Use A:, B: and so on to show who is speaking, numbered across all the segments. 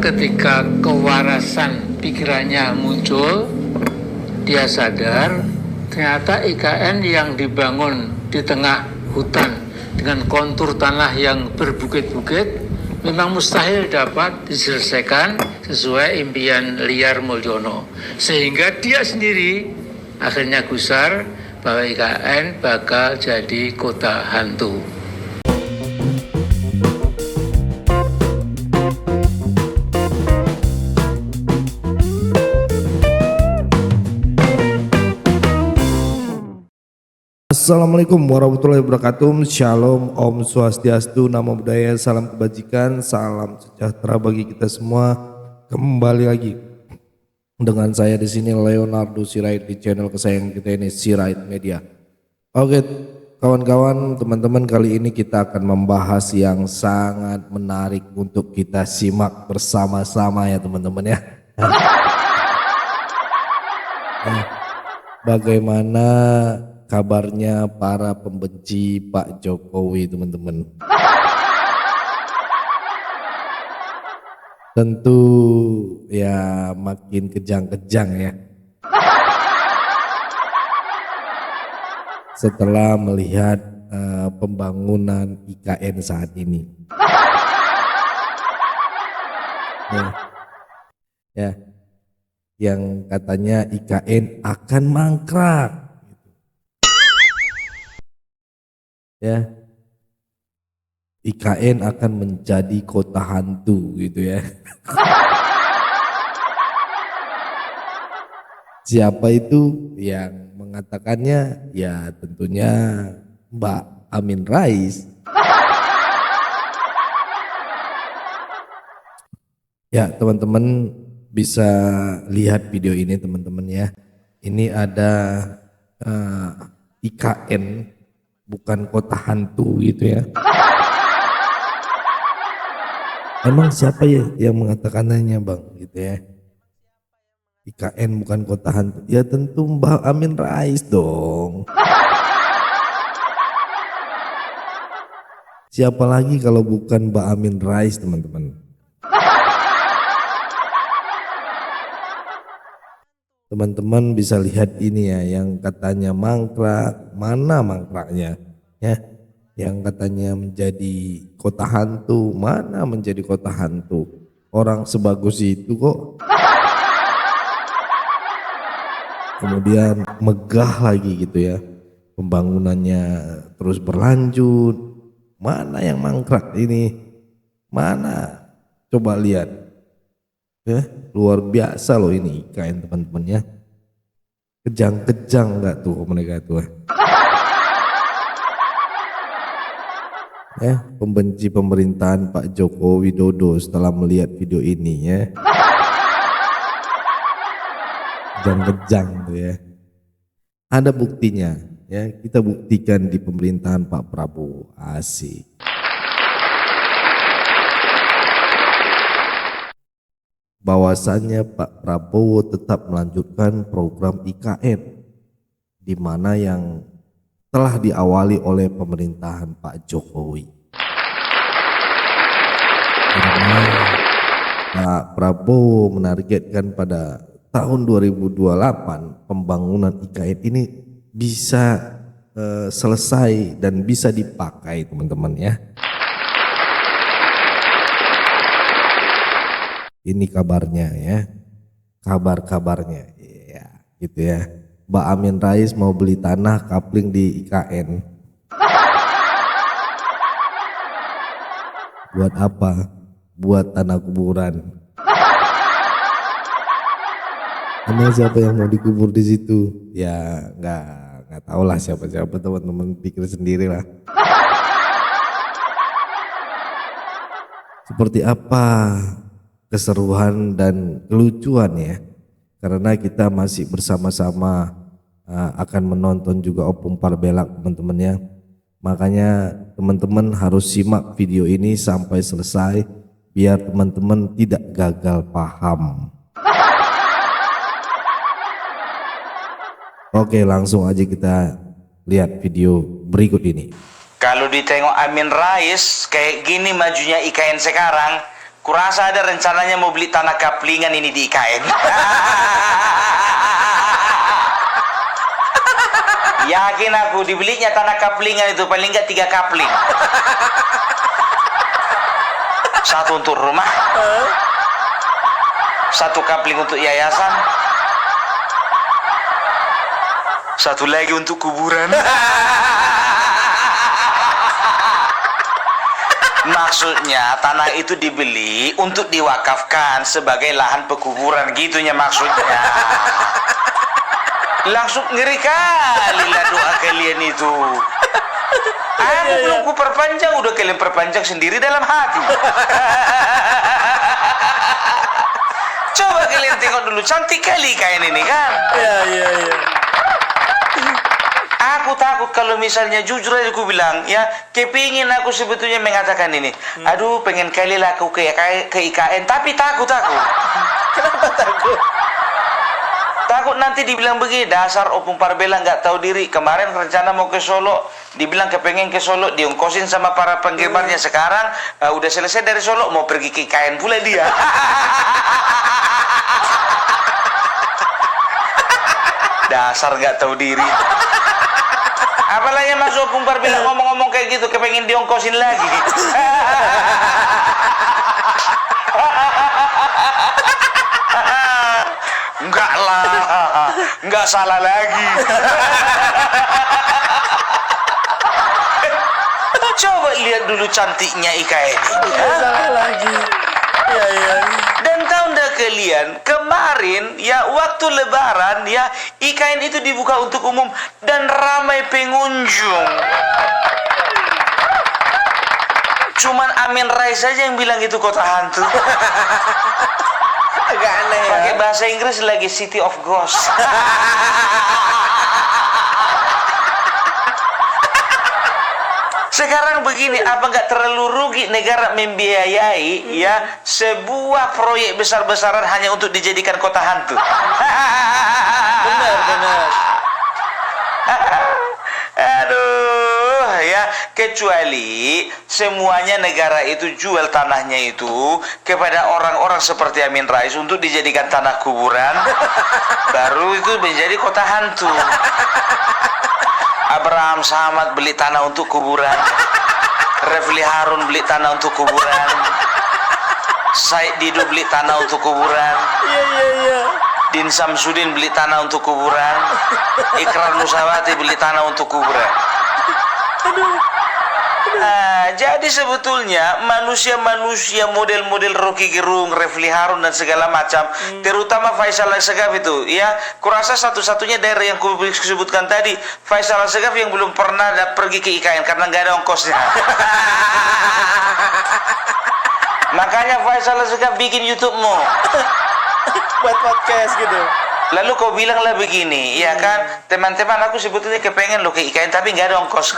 A: ketika kewarasan pikirannya muncul, dia sadar ternyata IKN yang dibangun di tengah hutan dengan kontur tanah yang berbukit-bukit memang mustahil dapat diselesaikan sesuai impian liar Mulyono. Sehingga dia sendiri akhirnya gusar bahwa IKN bakal jadi kota hantu.
B: Assalamualaikum warahmatullahi wabarakatuh. Shalom, Om Swastiastu, Namo Buddhaya, salam kebajikan, salam sejahtera bagi kita semua. Kembali lagi dengan saya di sini Leonardo Sirait di channel kesayangan kita ini, Sirait Media. Oke, kawan-kawan, teman-teman, kali ini kita akan membahas yang sangat menarik untuk kita simak bersama-sama ya teman-teman ya. Bagaimana kabarnya para pembenci Pak Jokowi, teman-teman? Tentu ya makin kejang-kejang ya setelah melihat pembangunan IKN saat ini. Ya, yang katanya IKN akan mangkrak. Ya, IKN akan menjadi kota hantu gitu ya. Siapa itu yang mengatakannya? Ya tentunya Mbak Amin Rais. Ya teman-teman bisa lihat video ini teman-teman ya. Ini ada IKN bukan kota hantu gitu ya. Emang siapa ya yang mengatakannya bang gitu ya? IKN bukan kota hantu. Ya tentu Mbak Amin Rais dong. Siapa lagi kalau bukan Mbak Amin Rais, teman-teman? Teman-teman bisa lihat ini ya, yang katanya mangkrak, mana mangkraknya ya, yang katanya menjadi kota hantu, mana menjadi kota hantu, orang sebagus itu kok. Kemudian megah lagi gitu ya, pembangunannya terus berlanjut, mana yang mangkrak ini, mana, coba lihat. Ya, luar biasa loh ini IKN teman-teman ya. Kejang-kejang nggak tuh mereka tuh. Ya, pembenci pemerintahan Pak Joko Widodo setelah melihat video ini ya. Kejang-kejang tuh ya. Ada buktinya ya, kita buktikan di pemerintahan Pak Prabowo. Asik. Bahwasannya Pak Prabowo tetap melanjutkan program IKN di mana yang telah diawali oleh pemerintahan Pak Jokowi. Karena Pak Prabowo menargetkan pada tahun 2028 pembangunan IKN ini bisa selesai dan bisa dipakai teman-teman ya. Ini kabarnya ya, kabar-kabarnya ya, gitu ya. Mbak Amin Rais mau beli tanah kapling di IKN. Buat apa? Buat tanah kuburan. Emang siapa yang mau dikubur di situ? Ya nggak tahu lah siapa-siapa, teman-teman pikir sendiri lah. Seperti apa keseruan dan kelucuan ya, karena kita masih bersama-sama akan menonton juga Opung Parbelak teman-teman ya. Makanya teman-teman harus simak video ini sampai selesai biar teman-teman tidak gagal paham. Oke, langsung aja kita lihat video berikut ini.
C: Kalau ditengok Amin Rais kayak gini majunya IKN sekarang, Kurasa ada rencananya mau beli tanah kaplingan ini di IKN. Yakin aku dibelinya tanah kaplingan itu paling nggak 3 kapling. Satu untuk rumah, 1 kapling untuk yayasan, 1 lagi untuk kuburan. Maksudnya tanah itu dibeli untuk diwakafkan sebagai lahan pekuburan, gitunya maksudnya. Langsung ngeri kali lah doa kalian itu. Aku belum ku perpanjang, udah kalian perpanjang sendiri dalam hati. Coba kalian tengok dulu, cantik kali kain ini kan?
D: Iya.
C: Aku takut kalau misalnya jujur aja aku bilang, ya kepingin aku sebetulnya mengatakan ini. Aduh, pengen kali lah aku ke IKN, tapi takut aku.
D: Kenapa takut?
C: Takut nanti dibilang begini, dasar opung parbela nggak tahu diri. Kemarin rencana mau ke Solo, dibilang kepengen ke Solo, diongkosin sama para penggemarnya. Sekarang udah selesai dari Solo, mau pergi ke IKN pula dia. Dasar nggak tahu diri. Apalagi masuk opung parbela ngomong-ngomong kayak gitu, kepengen diongkosin lagi. Enggak lah, enggak salah lagi. Coba lihat dulu cantiknya IKN ini.
D: Salah lagi. Iya.
C: Dan tahu ndak kalian, kemarin ya waktu Lebaran ya IKN itu dibuka untuk umum dan ramai pengunjung. Cuman Amin Rais saja yang bilang itu kota hantu.
D: Agak aneh ya.
C: Pakai bahasa Inggris lagi City of Ghost. Sekarang begini, apa nggak terlalu rugi negara membiayai ya sebuah proyek besar-besaran hanya untuk dijadikan kota hantu?
D: Benar.
C: Aduh, ya kecuali semuanya negara itu jual tanahnya itu kepada orang-orang seperti Amin Rais untuk dijadikan tanah kuburan, baru itu menjadi kota hantu. Abraham Samad beli tanah untuk kuburan, Refli Harun beli tanah untuk kuburan, Said Didu beli tanah untuk kuburan,
D: Iya.
C: Din Samsudin beli tanah untuk kuburan, Ikrar Nusawati beli tanah untuk kuburan. Nah, jadi sebetulnya manusia-manusia model-model Rocky Gerung, Refli Harun dan segala macam, terutama Faisal Assegaf itu, ya, kurasa satu-satunya daerah yang kusebutkan tadi, Faisal Assegaf yang belum pernah pergi ke IKN karena nggak ada ongkosnya. Makanya Faisal Assegaf bikin YouTube-mu.
D: Buat podcast gitu.
C: Lalu kau bilanglah begini, ya kan, teman-teman aku sebetulnya kepengen lo ke IKN tapi nggak ada ongkos.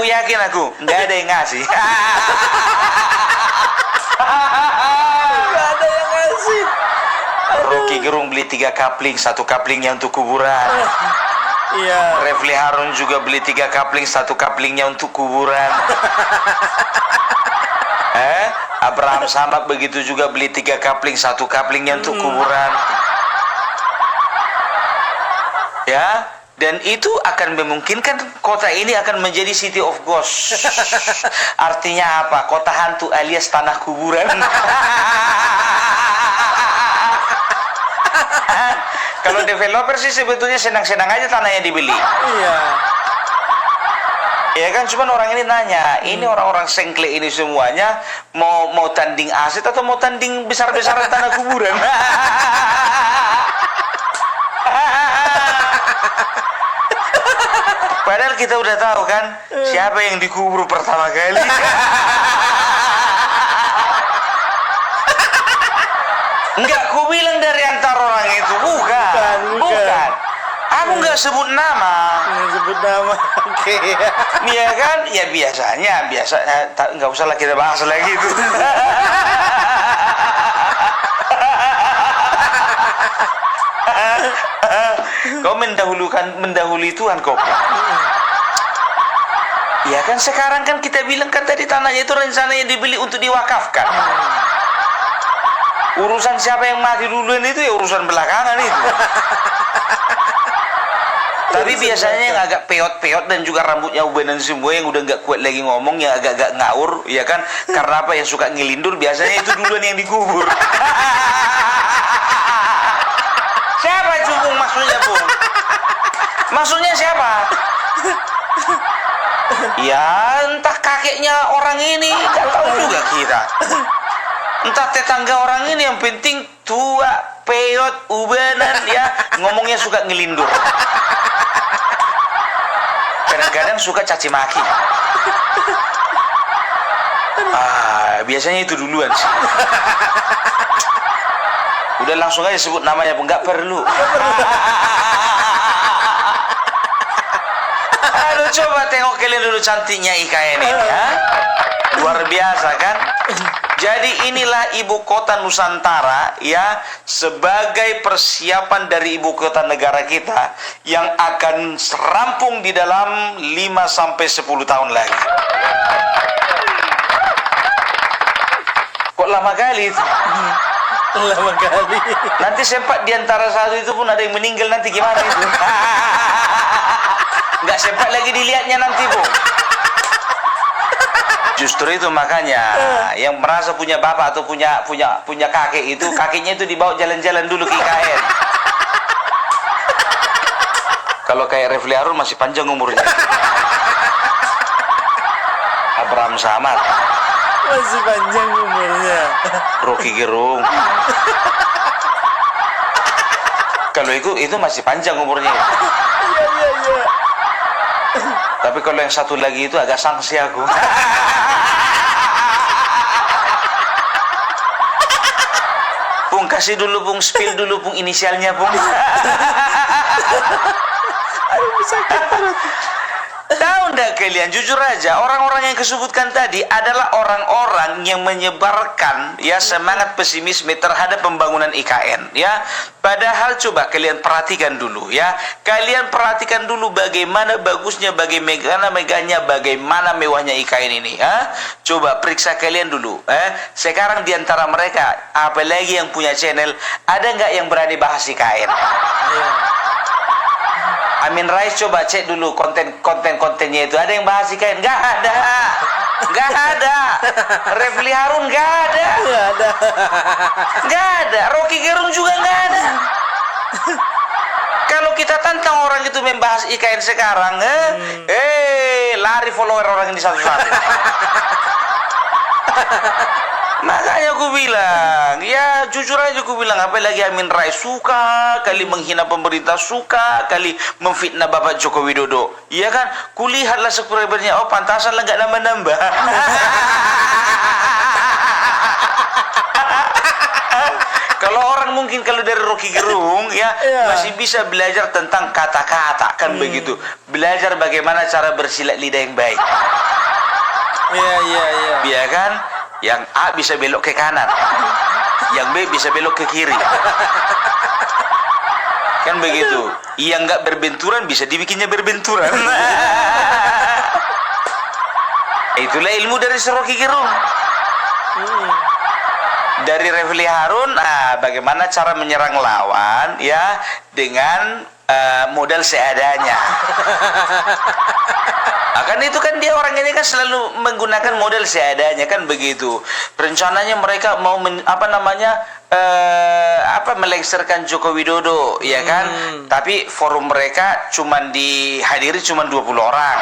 C: Yakin aku, nggak ada yang ngasih.
D: Nggak ada yang ngasih.
C: Rocky Gerung beli 3 kapling, 1 kaplingnya untuk kuburan.
D: Iya.
C: Refli Harun juga beli 3 kapling, 1 kaplingnya untuk kuburan. Abraham Samad begitu juga beli 3 kapling, 1 kaplingnya untuk kuburan. Ya, dan itu akan memungkinkan kota ini akan menjadi City of Ghost. Artinya apa? Kota hantu alias tanah kuburan. Kalau developer sih sebetulnya senang-senang aja tanahnya dibeli.
D: Iya.
C: Ya kan, cuman orang ini nanya, ini orang-orang sengkle ini semuanya mau tanding aset atau mau tanding besar-besaran tanah kuburan? Padahal kita udah tahu kan siapa yang dikubur pertama kali. Enggak, ku bilang dari antara orang itu bukan. Aku nggak sebut nama.
D: Sebut nama. Oke.
C: Iya kan? Ya biasanya nggak usah lah kita bahas lagi itu. Kau mendahului Tuhan kau. Ya kan sekarang kan kita bilang kan tadi tanahnya itu rencananya dibeli untuk diwakafkan. Urusan siapa yang mati duluan itu ya urusan belakangan itu. Tapi biasanya yang agak peot-peot dan juga rambutnya ubanan semua yang udah nggak kuat lagi ngomong, yang agak-agak ngaur, ya kan? Karena apa, yang suka ngelindur biasanya itu duluan yang dikubur. Siapa itu Bung maksudnya Bung? Maksudnya siapa? Ya entah kakeknya orang ini, nggak tahu juga kita. Entah tetangga orang ini, yang penting tua, peot, ubanan, ya ngomongnya suka ngelindur. Kadang-kadang suka caci maki. Biasanya itu duluan sih. Udah langsung aja sebut namanya, nggak perlu. Aduh, coba tengok kalian dulu cantiknya IKN ini, ya. Luar biasa kan? Jadi inilah ibu kota Nusantara, ya, sebagai persiapan dari ibu kota negara kita yang akan rampung di dalam 5-10 tahun lagi. Kok lama kali itu?
D: Lama kali.
C: Nanti sempat diantara satu itu pun ada yang meninggal, nanti gimana itu? Nggak sempat lagi dilihatnya nanti, Bu. Justru itu makanya yang merasa punya bapak atau punya kakek itu, kakeknya itu dibawa jalan-jalan dulu ke IKN. Kalau kayak Refli Harun masih panjang umurnya. Abraham Samad
D: Masih panjang umurnya.
C: Rocky Gerung. Kalau itu masih panjang umurnya.
D: Iya.
C: Tapi kalau yang satu lagi itu agak sangsi aku. Bung, kasih dulu Bung, spill dulu Bung inisialnya Bung. Tahu ndak kalian, jujur aja, orang-orang yang disebutkan tadi adalah orang-orang yang menyebarkan, ya, semangat pesimisme terhadap pembangunan IKN, ya. Padahal coba kalian perhatikan dulu, ya. Kalian perhatikan dulu bagaimana bagusnya, bagaimana megahnya, bagaimana mewahnya IKN ini, ya. Coba periksa kalian dulu, sekarang diantara mereka, apalagi yang punya channel, ada nggak yang berani bahas IKN?
D: Iya.
C: Amin Rais, coba cek dulu kontennya itu. Ada yang bahas IKN? Nggak ada. Refli Harun nggak ada. Nggak ada. Rocky Gerung juga nggak ada. Kalau kita tantang orang itu membahas IKN sekarang, lari follower orang ini satu-satu. Makanya aku bilang, ya jujur aja aku bilang, apalagi Amin Rais suka kali menghina pemerintah, suka kali memfitnah Bapak Joko Widodo. Iya kan? Kulihatlah subscribernya, oh pantasan lah nggak nambah-nambah. Kalau orang mungkin kalau dari Rocky Gerung, ya, masih bisa belajar tentang kata-kata, kan begitu. Belajar bagaimana cara bersilat lidah yang baik.
D: Iya.
C: Iya kan? Yang A bisa belok ke kanan, yang B bisa belok ke kiri, kan begitu. Yang nggak berbenturan bisa dibikinnya berbenturan. Itulah ilmu dari Rocky Gerung. Dari Refli Harun, bagaimana cara menyerang lawan, ya, dengan modal seadanya. Kan itu kan dia orang ini kan selalu menggunakan modal seadanya, kan begitu. Rencananya mereka mau melengsarkan Joko Widodo, ya kan? Tapi forum mereka cuman dihadiri cuman 20 orang.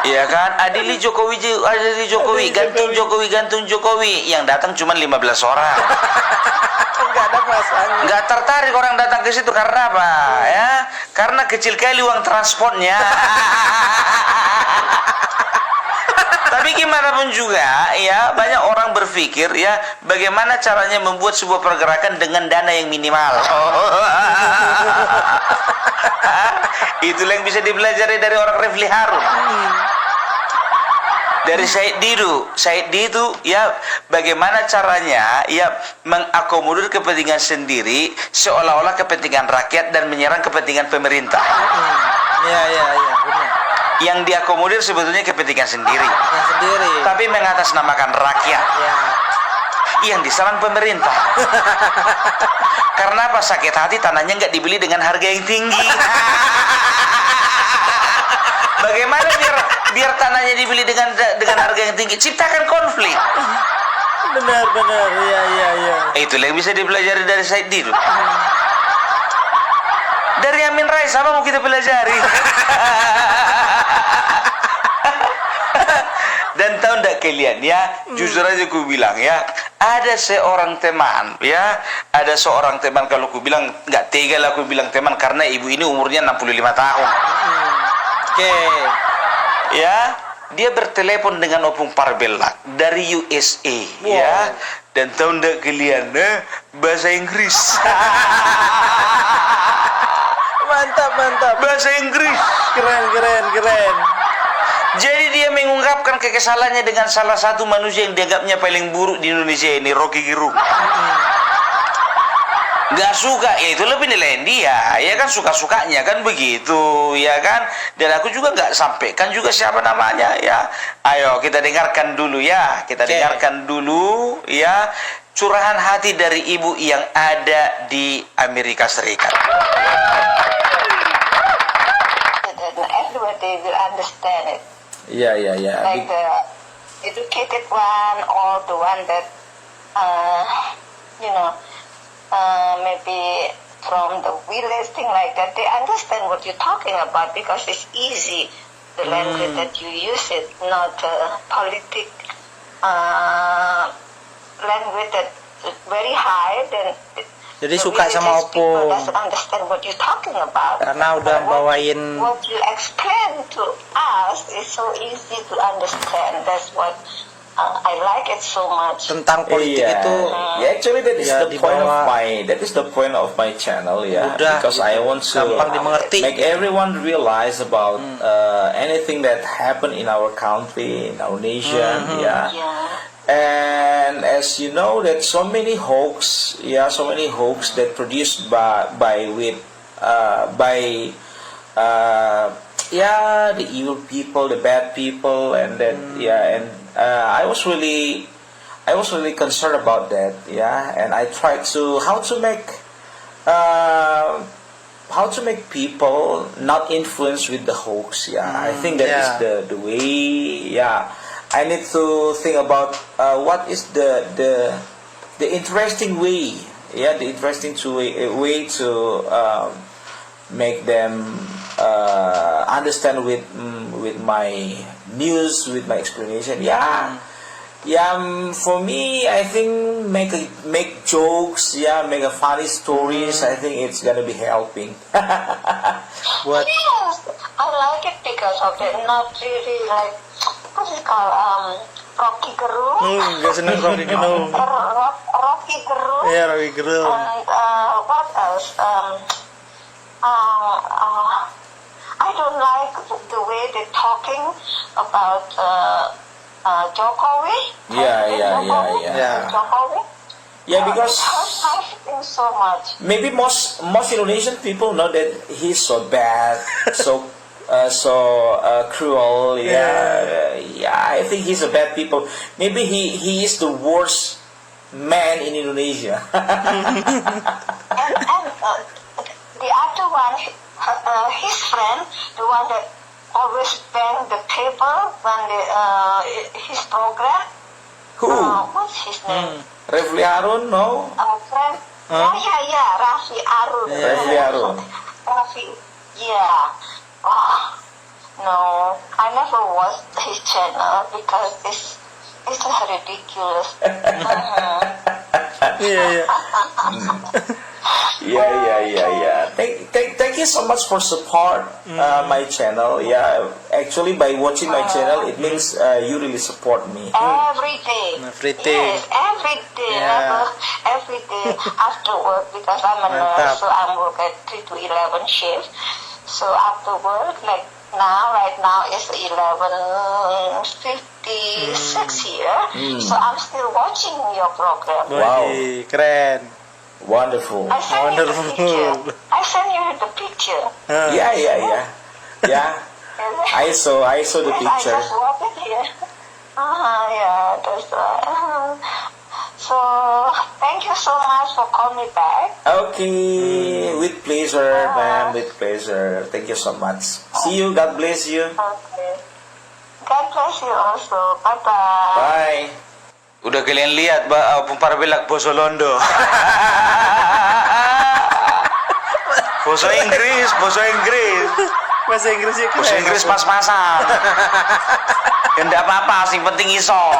C: Iya kan? Adili Jokowi, gantung Jokowi. Yang datang cuman 15 orang.
D: Nggak ada pasangan.
C: Nggak tertarik orang datang ke situ karena apa? Ya, karena kecil kali uang transportnya. Tapi gimana pun juga, ya, banyak orang berpikir, ya, bagaimana caranya membuat sebuah pergerakan dengan dana yang minimal. Itulah yang bisa dipelajari dari orang Refli Harun. Dari Said Didu itu, ya, bagaimana caranya, ya, mengakomodir kepentingan sendiri seolah-olah kepentingan rakyat dan menyerang kepentingan pemerintah.
D: Iya, benar.
C: Yang diakomodir sebetulnya kepentingan sendiri,
D: Yang sendiri.
C: tapi mengatasnamakan rakyat.
D: Ya.
C: Yang diserang pemerintah. Karena apa? Sakit hati tanahnya nggak dibeli dengan harga yang tinggi. Bagaimana biar tanahnya dibeli dengan harga yang tinggi? Ciptakan konflik.
D: Benar. Iya.
C: Itulah yang bisa dipelajari dari Said Didu. Dari Amin Rais sama mau kita pelajari. Dan tahu enggak kalian ya, jujur aja ku bilang ya, ada seorang teman ya, ada seorang teman, kalau ku bilang nggak tega lah ku bilang teman, karena ibu ini umurnya 65 tahun.
D: Oke.
C: Ya, dia bertelepon dengan Opung Parbella dari USA.
D: Wow.
C: Ya, dan tahu enggak kalian bahasa Inggris.
D: Mantap.
C: Bahasa Inggris.
D: Keren.
C: Jadi dia mengungkapkan kekesalannya dengan salah satu manusia yang dianggapnya paling buruk di Indonesia ini, Rocky Gerung. Gak suka, ya itu lebih nilaiin dia, ya kan, suka-sukanya kan begitu, ya kan. Dan aku juga gak sampaikan juga siapa namanya ya. Ayo kita dengarkan dulu ya, dengarkan dulu ya curahan hati dari ibu yang ada di Amerika Serikat.
E: Everybody will understand it.
C: Iya.
E: Like the educated one or the one that, maybe from the village, thing like that, they understand what you're talking about because it's easy. The language that you use it, not politic language that is very high. Then
D: Jadi
E: the
D: suka sama
E: villages people
D: Opung.
E: doesn't understand what you're talking about.
D: Karena udah
E: But
D: bawain.
E: what you explain to us is so easy to understand. That's what I like it so much.
D: Tentang politik itu.
F: Yeah, actually that is
D: Ya,
F: the point of
D: dibawa-
F: my channel, yeah.
D: Mudah,
F: Because I want to
D: gampang dimengerti.
F: make everyone realize about anything that happened in our country, in our nation, yeah.
E: Yeah.
F: And as you know, that so many hoax that produced the evil people, the bad people, and then I was really concerned about that, yeah. And I tried to how to make people not influenced with the hoax, yeah. I think that is the way, yeah. I need to think about what is the interesting way, yeah, the interesting way to make them understand with my news, with my explanation, yeah. For me, I think make jokes, yeah, make a funny stories. I think it's gonna be helping.
D: Buat
E: Yes, I like it because of it. Not really like what is it called Rocky Gerung.
D: Gak seneng Rocky Gerung.
E: Rocky Gerung.
D: Iya, Rocky Gerung.
E: And what else? I don't like the way they're talking about Jokowi.
F: Yeah.
E: Jokowi.
F: Yeah, because
E: It hurts my feelings so much.
F: maybe most Indonesian people know that he's so bad, so cruel. Yeah, I think he's a bad people. Maybe he is the worst man in Indonesia.
E: And the other one, his friend, the one that always bang the table when his program.
F: Who?
E: What's his name?
F: Refli Harun? No.
E: Friend. Yeah, Raffi Arun.
F: Raffi Arun.
E: Raffi, yeah. Oh, no, I never watched his channel because it's ridiculous.
D: Iya.
F: Yeah. Thank you so much for support my channel. Yeah, actually by watching my channel, it means you really support me.
E: Every day.
D: Every day.
E: Yes, every day.
D: Yeah.
E: Every day after work because I'm a
D: Mantap.
E: nurse, so I work at 3 to 11 shift. So after work, like right now it's 11:56 here. So I'm still watching your program.
F: Wow.
D: Wih, keren.
F: Wonderful.
E: I send you the
D: Wonderful.
E: picture. I send you the picture.
F: Yeah. I saw the
E: Yes, I
F: picture.
E: just watched it here. Yeah, that's right. So, thank you so much for calling me back.
F: Okay, with pleasure, ma'am, with pleasure. Thank you so much. See you. God bless you.
E: Okay. God bless you also. Bye-bye.
F: Bye.
C: Udah kalian lihat Pemparbelak Boso Londo. Boso Inggris.
D: Bahasa Inggrisnya keren.
C: Bahasa Inggris pas-pasan. Ya enggak apa-apa, sing penting iso.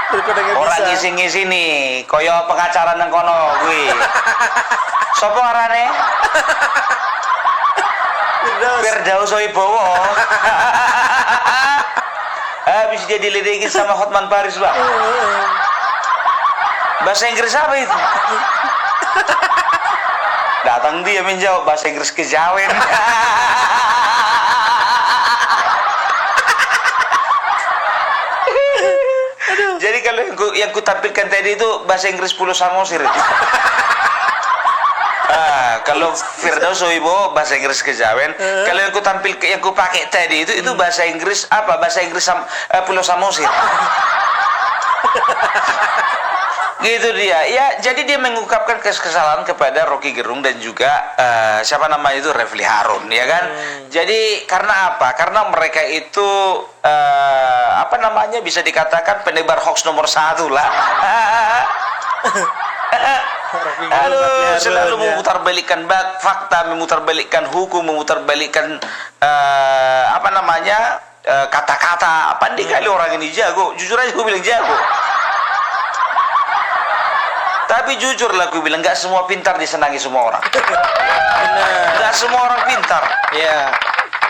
D: Daripada nggak
C: Orang
D: bisa.
C: ngisi-ngisi nih, koyo pengacara nang kono kuwi. Sopo arane?
D: Firdaus.
C: Firdaus Wibowo. Habis dia diledekin sama Hotman Paris, Pak. Bahasa Inggris apa itu? Datang dia menjawab bahasa Inggris kejawen. Jadi kalau yang ku tampilkan tadi itu bahasa Inggris Pulau Samosir itu. Kalau Firdaus Wibowo bahasa Inggris kejawen, kalau yang ku pakai tadi itu bahasa Inggris apa? Bahasa Inggris Pulau Samosir. Gitu dia. Ya, jadi dia mengungkapkan kesalahan kepada Rocky Gerung dan juga siapa namanya itu Refli Harun, ya kan? Jadi karena apa? Karena mereka itu apa namanya bisa dikatakan penebar hoax nomor 1 lah. Halo, selalu memutarbalikkan fakta, memutarbalikkan hukum, memutarbalikkan apa namanya kata-kata. Pandai kali orang ini jago. Jujur aja gue bilang jago. Tapi jujur lah gue bilang, nggak semua pintar disenangi semua orang. Nggak semua orang pintar.
D: Ya.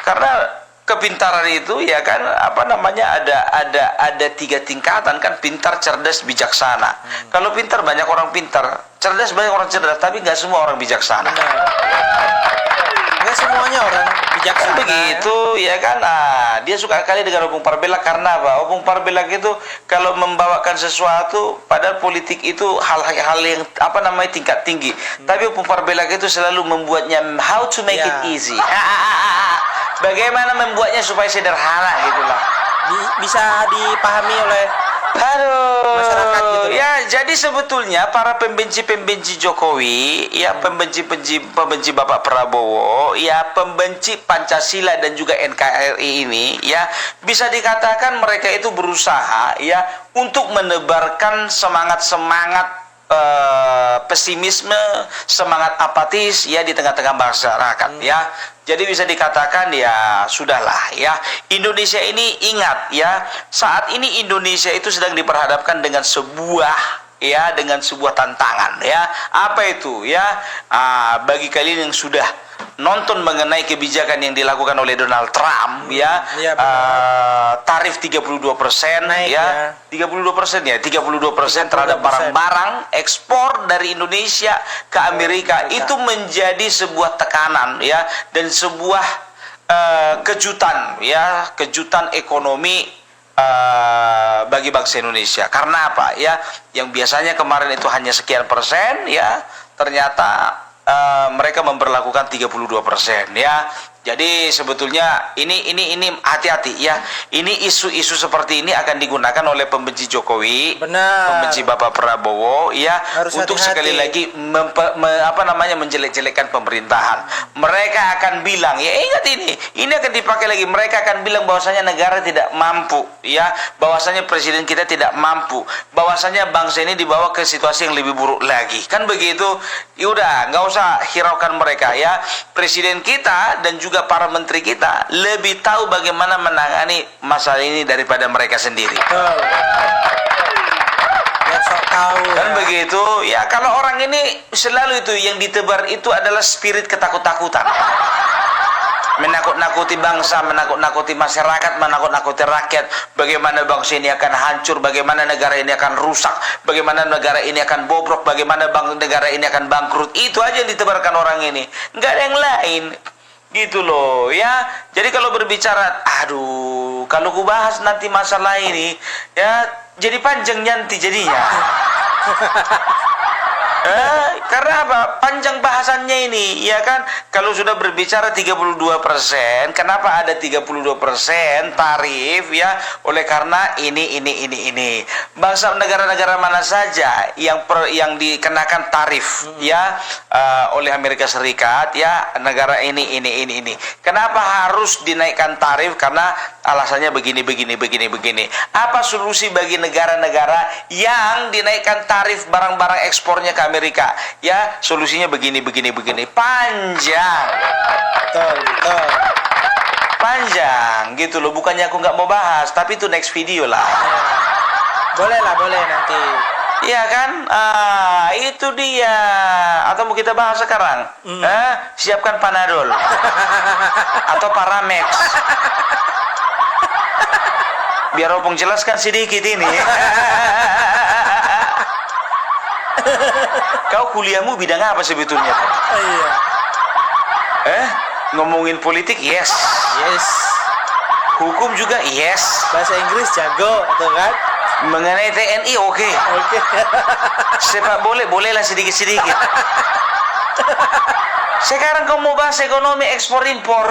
C: Karena kepintaran itu ya kan apa namanya ada 3 tingkatan kan, pintar, cerdas, bijaksana. Kalau pintar banyak orang pintar, cerdas banyak orang cerdas, tapi nggak semua orang bijaksana.
D: Nggak semuanya orang bijaksana.
C: Begitu ya kan. Nah, dia suka kali dengan Opung Parbelak karena apa? Opung Parbelak itu kalau membawakan sesuatu, padahal politik itu hal-hal yang apa namanya tingkat tinggi. Tapi Opung Parbelak itu selalu membuatnya how to make it easy. Bagaimana membuatnya supaya sederhana gitulah.
D: Bisa dipahami oleh masyarakat gitu loh.
C: Ya, jadi sebetulnya para pembenci-pembenci Jokowi, ya pembenci Bapak Prabowo, ya pembenci Pancasila dan juga NKRI ini, ya bisa dikatakan mereka itu berusaha ya untuk menebarkan semangat-semangat pesimisme, semangat apatis ya di tengah-tengah masyarakat ya. Jadi bisa dikatakan ya sudahlah ya, Indonesia ini ingat ya, saat ini Indonesia itu sedang diperhadapkan dengan sebuah tantangan ya. Apa itu ya? Bagi kalian yang sudah nonton mengenai kebijakan yang dilakukan oleh Donald Trump ya, tarif 32% ya, 32% ya, 32% terhadap barang-barang ekspor dari Indonesia ke Amerika itu menjadi sebuah tekanan ya, dan sebuah kejutan ekonomi bagi bangsa Indonesia. Karena apa ya? Yang biasanya kemarin itu hanya sekian persen ya, ternyata mereka memberlakukan 32% ya. Jadi sebetulnya ini hati-hati ya. Ini isu-isu seperti ini akan digunakan oleh pembenci Jokowi, pembenci Bapak Prabowo ya,
D: harus
C: untuk
D: hati-hati.
C: sekali lagi menjelek-jelekan pemerintahan. Mereka akan bilang, ya ingat ini akan dipakai lagi. Mereka akan bilang bahwasanya negara tidak mampu ya, bahwasanya presiden kita tidak mampu, bahwasanya bangsa ini dibawa ke situasi yang lebih buruk lagi. Kan begitu? Yaudah, nggak usah hiraukan mereka ya. Presiden kita dan juga para menteri kita lebih tahu bagaimana menangani masalah ini daripada mereka sendiri.
D: Biar sok tahu.
C: Kan begitu ya. Kalau orang ini selalu itu yang ditebar itu adalah spirit ketakut-takutan, menakut-nakuti bangsa, menakut-nakuti masyarakat, menakut-nakuti rakyat. Bagaimana bangsa ini akan hancur, bagaimana negara ini akan rusak, bagaimana negara ini akan bobrok, bagaimana negara ini akan bangkrut. Itu aja yang ditebarkan orang ini, nggak ada yang lain gitu loh ya. Jadi kalau berbicara, kalau ku bahas nanti masalah ini ya jadi panjang nanti jadinya. Karena apa? Panjang bahasannya ini, ya kan? Kalau sudah berbicara 32%, kenapa ada 32% tarif ya? Oleh karena ini. Bangsa negara-negara mana saja yang dikenakan tarif ya oleh Amerika Serikat ya, negara ini. Kenapa harus dinaikkan tarif? Karena alasannya begini. Apa solusi bagi negara-negara yang dinaikkan tarif barang-barang ekspornya ke Amerika? Ya, solusinya begini. Panjang.
D: Betul.
C: Panjang gitu loh. Bukannya aku nggak mau bahas, tapi itu next video lah.
D: Boleh nanti.
C: Iya kan? Itu dia. Atau mau kita bahas sekarang? Siapkan Panadol atau Paramex. Biar Opung jelaskan sedikit ini. Kau kuliahmu bidang apa sebetulnya?
D: Iya.
C: Ngomongin politik, yes. Hukum juga, yes.
D: Bahasa Inggris jago, tuh kan?
C: Mengenai TNI, oke. Sepak bolehlah sedikit. Sekarang kau mau bahas ekonomi ekspor impor.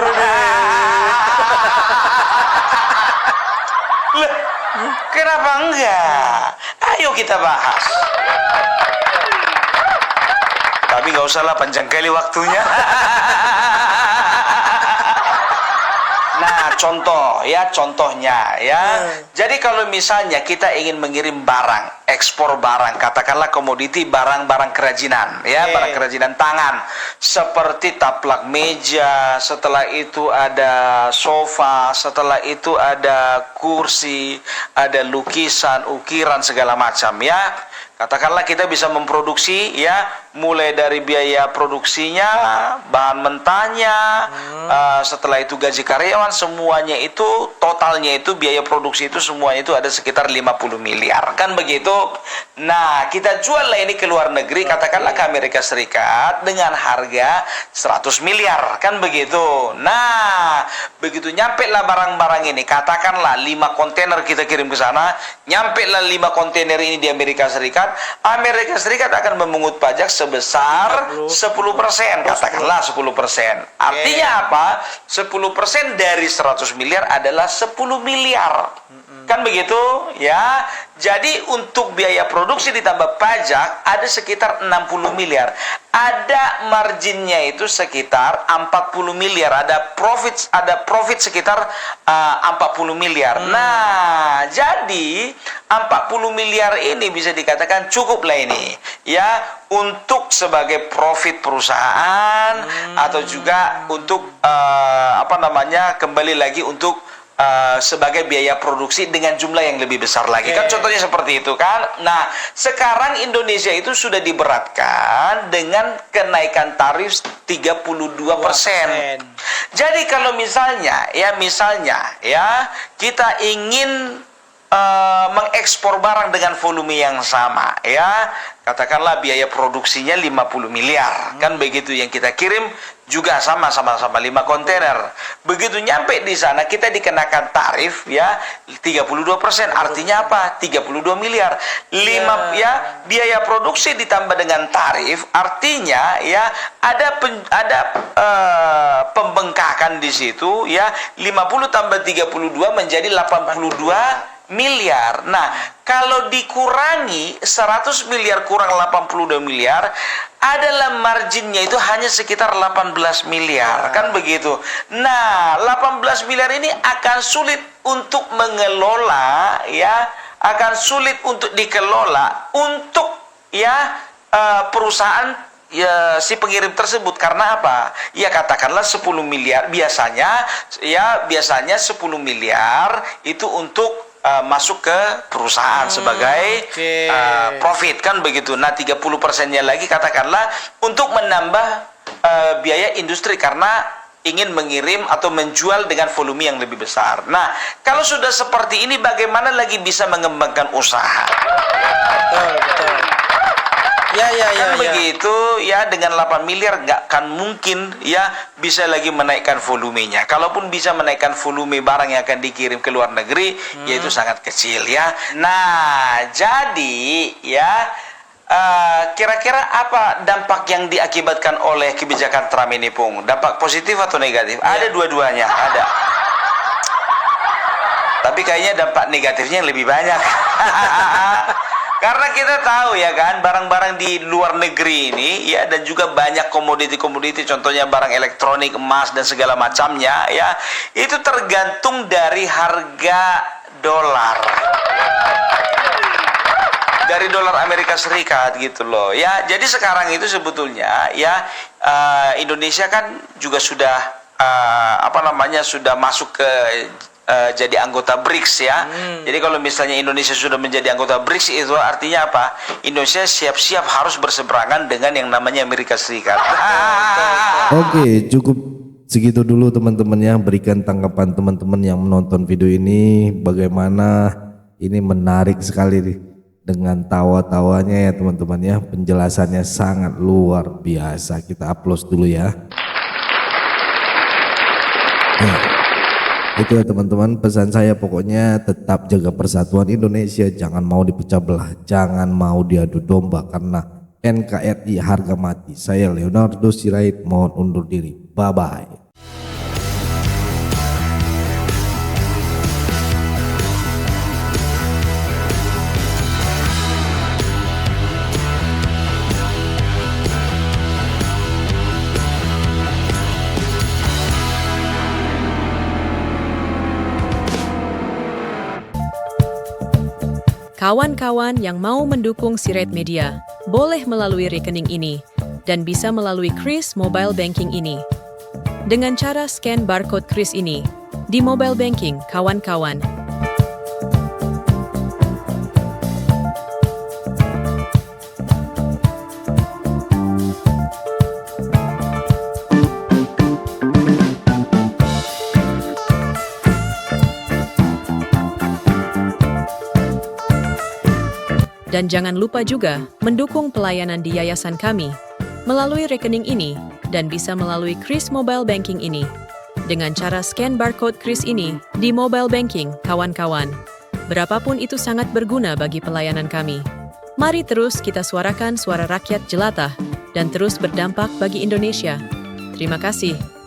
C: Kenapa enggak? Ayo kita bahas. Tapi nggak usah lah, panjang kali waktunya. Nah, contohnya ya. Jadi kalau misalnya kita ingin mengirim barang, ekspor barang, katakanlah komoditi, barang-barang kerajinan ya, barang kerajinan tangan seperti taplak meja, setelah itu ada sofa, setelah itu ada kursi, ada lukisan, ukiran segala macam ya. Katakanlah kita bisa memproduksi ya, mulai dari biaya produksinya, bahan mentahnya, setelah itu gaji karyawan, semuanya itu totalnya itu biaya produksi itu semuanya itu ada sekitar 50 miliar kan begitu. Nah, kita jual lah ini ke luar negeri, katakanlah ke Amerika Serikat dengan harga 100 miliar kan begitu. Nah, begitu nyampe lah barang-barang ini, katakanlah 5 kontainer kita kirim ke sana, nyampe lah 5 kontainer ini di Amerika Serikat. Amerika Serikat akan memungut pajak sebesar 10%, katakanlah 10%. Artinya apa? 10% dari 100 miliar adalah 10 miliar. Kan begitu ya. Jadi untuk biaya produksi ditambah pajak ada sekitar 60 miliar. Ada marginnya itu sekitar 40 miliar. Ada profit sekitar 40 miliar. Nah, jadi 40 miliar ini bisa dikatakan cukup lah ini ya, untuk sebagai profit perusahaan atau juga untuk kembali lagi untuk sebagai biaya produksi dengan jumlah yang lebih besar lagi. Kan contohnya seperti itu kan. Nah, sekarang Indonesia itu sudah diberatkan dengan kenaikan tarif 32%. Jadi kalau misalnya kita ingin mengekspor barang dengan volume yang sama ya, katakanlah biaya produksinya 50 miliar kan begitu, yang kita kirim juga sama-sama 5 kontainer. Begitu nyampe di sana kita dikenakan tarif ya 32%. Artinya apa? 32 miliar. Ya, biaya produksi ditambah dengan tarif, artinya ya ada pembengkakan di situ ya, 50 tambah 32 menjadi 82 miliar. Nah, kalau dikurangi 100 miliar kurang 82 miliar, adalah marginnya itu hanya sekitar 18 miliar. Kan begitu. Nah, 18 miliar ini akan sulit untuk mengelola ya, akan sulit untuk dikelola untuk ya perusahaan ya si pengirim tersebut. Karena apa? Ya katakanlah 10 miliar biasanya 10 miliar itu untuk masuk ke perusahaan sebagai profit kan begitu. Nah, 30%-nya lagi katakanlah untuk menambah biaya industri karena ingin mengirim atau menjual dengan volume yang lebih besar. Nah, kalau sudah seperti ini bagaimana lagi bisa mengembangkan usaha?
D: Betul. Ya.
C: Begitu ya, dengan 8 miliar nggak akan mungkin ya bisa lagi menaikkan volumenya. Kalaupun bisa menaikkan volume barang yang akan dikirim ke luar negeri, yaitu sangat kecil ya. Nah, jadi ya kira-kira apa dampak yang diakibatkan oleh kebijakan Trump ini, Pung? Dampak positif atau negatif? Ada dua-duanya, ada. Tapi kayaknya dampak negatifnya yang lebih banyak. Karena kita tahu ya kan, barang-barang di luar negeri ini ya, dan juga banyak komoditi-komoditi, contohnya barang elektronik, emas dan segala macamnya ya, itu tergantung dari harga dolar. Dari dolar Amerika Serikat gitu loh ya. Jadi sekarang itu sebetulnya ya, Indonesia kan juga sudah sudah masuk ke jadi anggota BRICS ya. Jadi kalau misalnya Indonesia sudah menjadi anggota BRICS, itu artinya apa? Indonesia siap-siap harus berseberangan dengan yang namanya Amerika Serikat.
B: Oke, cukup segitu dulu teman-teman ya. Berikan tanggapan teman-teman yang menonton video ini, bagaimana ini menarik sekali nih. Dengan tawa-tawanya ya teman-teman ya, penjelasannya sangat luar biasa. Kita upload dulu ya. Itu ya teman-teman, pesan saya pokoknya tetap jaga persatuan Indonesia, jangan mau dipecah belah, jangan mau diadu domba, karena NKRI harga mati. Saya Leonardo Sirait mohon undur diri, bye bye.
G: Kawan-kawan yang mau mendukung Sirait Media, boleh melalui rekening ini dan bisa melalui Kris Mobile Banking ini. Dengan cara scan barcode Kris ini di mobile banking, kawan-kawan. Dan jangan lupa juga mendukung pelayanan di yayasan kami melalui rekening ini dan bisa melalui Kris Mobile Banking ini. Dengan cara scan barcode Kris ini di mobile banking, kawan-kawan. Berapapun itu sangat berguna bagi pelayanan kami. Mari terus kita suarakan suara rakyat jelata dan terus berdampak bagi Indonesia. Terima kasih.